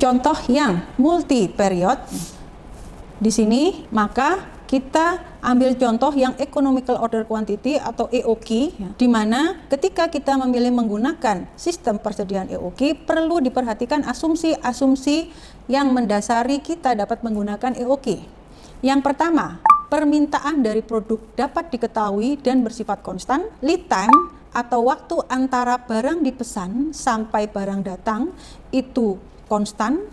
contoh yang multi period di sini, maka kita ambil contoh yang economical order quantity atau EOQ, di mana ketika kita memilih menggunakan sistem persediaan EOQ, perlu diperhatikan asumsi-asumsi yang mendasari kita dapat menggunakan EOQ. Yang pertama, permintaan dari produk dapat diketahui dan bersifat konstan. Lead time atau waktu antara barang dipesan sampai barang datang itu konstan.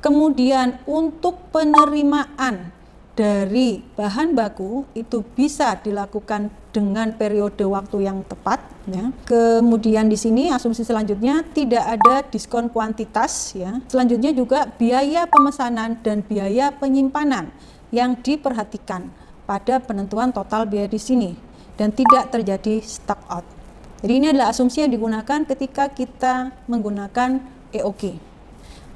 Kemudian untuk penerimaan dari bahan baku itu bisa dilakukan dengan periode waktu yang tepat, ya. Kemudian di sini asumsi selanjutnya tidak ada diskon kuantitas, ya. Selanjutnya juga biaya pemesanan dan biaya penyimpanan yang diperhatikan pada penentuan total biaya di sini dan tidak terjadi stock out. Jadi ini adalah asumsi yang digunakan ketika kita menggunakan EOQ.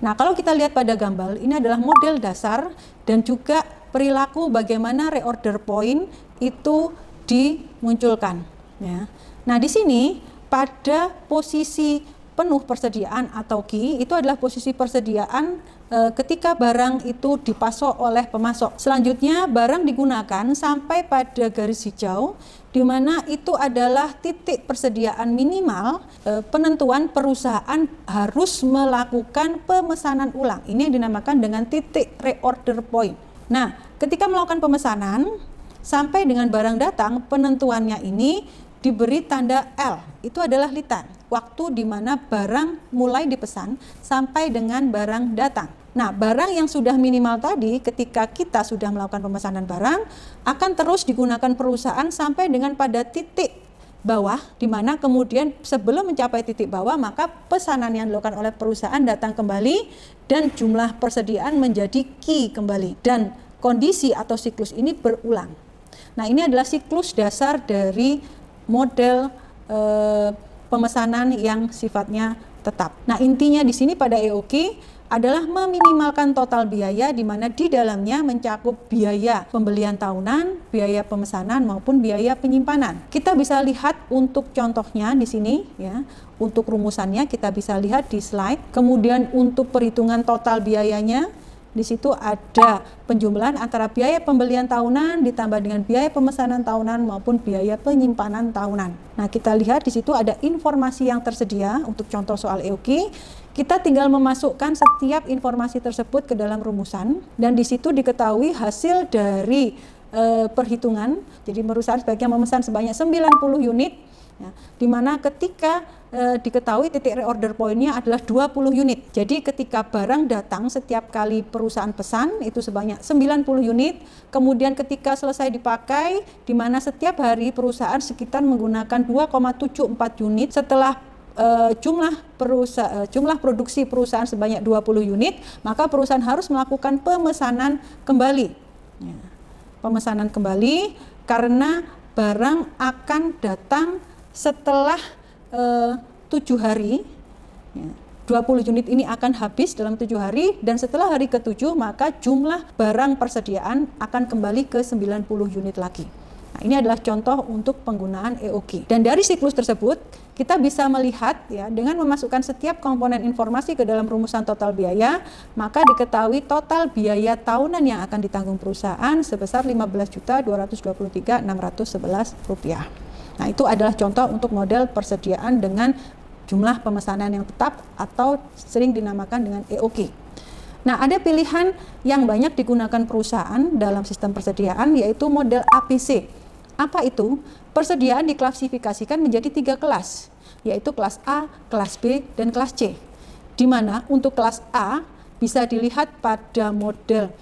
Nah, kalau kita lihat pada gambar, ini adalah model dasar dan juga perilaku bagaimana reorder point itu dimunculkan, ya. Nah, di sini pada posisi penuh persediaan atau Q itu adalah posisi persediaan ketika barang itu dipasok oleh pemasok. Selanjutnya barang digunakan sampai pada garis hijau, di mana itu adalah titik persediaan minimal. Penentuan perusahaan harus melakukan pemesanan ulang. Ini yang dinamakan dengan titik reorder point. Nah, ketika melakukan pemesanan sampai dengan barang datang, penentuannya ini diberi tanda L. Itu adalah lead time, waktu di mana barang mulai dipesan sampai dengan barang datang. Nah, barang yang sudah minimal tadi ketika kita sudah melakukan pemesanan barang akan terus digunakan perusahaan sampai dengan pada titik bawah, di mana kemudian sebelum mencapai titik bawah maka pesanan yang dilakukan oleh perusahaan datang kembali dan jumlah persediaan menjadi Q kembali, dan kondisi atau siklus ini berulang. Nah, ini adalah siklus dasar dari model pemesanan yang sifatnya tetap. Nah, intinya di sini pada EOQ adalah meminimalkan total biaya, di mana di dalamnya mencakup biaya pembelian tahunan, biaya pemesanan maupun biaya penyimpanan. Kita bisa lihat untuk contohnya di sini, ya. Untuk rumusannya kita bisa lihat di slide. Kemudian untuk perhitungan total biayanya, di situ ada penjumlahan antara biaya pembelian tahunan ditambah dengan biaya pemesanan tahunan maupun biaya penyimpanan tahunan. Nah, kita lihat di situ ada informasi yang tersedia untuk contoh soal EOQ. Kita tinggal memasukkan setiap informasi tersebut ke dalam rumusan, dan di situ diketahui hasil dari perhitungan. Jadi perusahaan sebaiknya memesan sebanyak 90 unit, ya, di mana ketika diketahui titik reorder point-nya adalah 20 unit. Jadi ketika barang datang setiap kali perusahaan pesan itu sebanyak 90 unit. Kemudian ketika selesai dipakai, di mana setiap hari perusahaan sekitar menggunakan 2,74 unit. Setelah jumlah produksi perusahaan sebanyak 20 unit, maka perusahaan harus melakukan pemesanan kembali. Ya, pemesanan kembali karena barang akan datang setelah 7 hari, ya, 20 unit ini akan habis dalam 7 hari, dan setelah hari ke-7 maka jumlah barang persediaan akan kembali ke 90 unit lagi. Nah, ini adalah contoh untuk penggunaan EOQ. Dan dari siklus tersebut kita bisa melihat, ya, dengan memasukkan setiap komponen informasi ke dalam rumusan total biaya, maka diketahui total biaya tahunan yang akan ditanggung perusahaan sebesar Rp15.223.611. Nah, itu adalah contoh untuk model persediaan dengan jumlah pemesanan yang tetap atau sering dinamakan dengan EOQ. Nah, ada pilihan yang banyak digunakan perusahaan dalam sistem persediaan, yaitu model APC. Apa itu? Persediaan diklasifikasikan menjadi 3 kelas, yaitu kelas A, kelas B, dan kelas C. Di mana untuk kelas A bisa dilihat pada model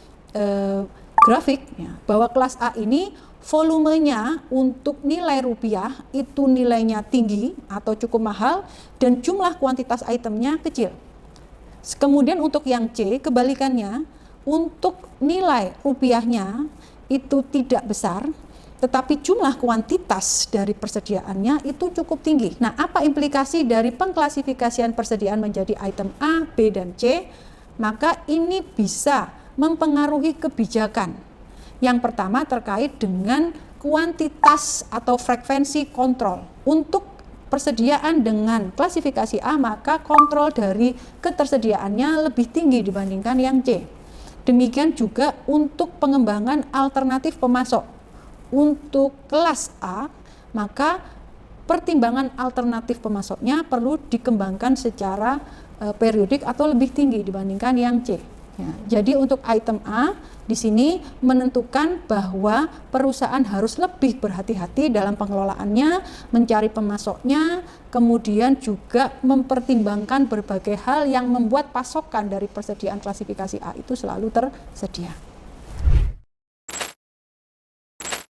grafik, ya, bahwa kelas A ini volumenya untuk nilai rupiah itu nilainya tinggi atau cukup mahal dan jumlah kuantitas itemnya kecil. Kemudian untuk yang C kebalikannya, untuk nilai rupiahnya itu tidak besar tetapi jumlah kuantitas dari persediaannya itu cukup tinggi. Nah, apa implikasi dari pengklasifikasian persediaan menjadi item A, B, dan C? Maka ini bisa mempengaruhi kebijakan. Yang pertama terkait dengan kuantitas atau frekuensi kontrol. Untuk persediaan dengan klasifikasi A, maka kontrol dari ketersediaannya lebih tinggi dibandingkan yang C. Demikian juga untuk pengembangan alternatif pemasok. Untuk kelas A, maka pertimbangan alternatif pemasoknya perlu dikembangkan secara periodik atau lebih tinggi dibandingkan yang C. Ya, jadi untuk item A di sini menentukan bahwa perusahaan harus lebih berhati-hati dalam pengelolaannya, mencari pemasoknya, kemudian juga mempertimbangkan berbagai hal yang membuat pasokan dari persediaan klasifikasi A itu selalu tersedia.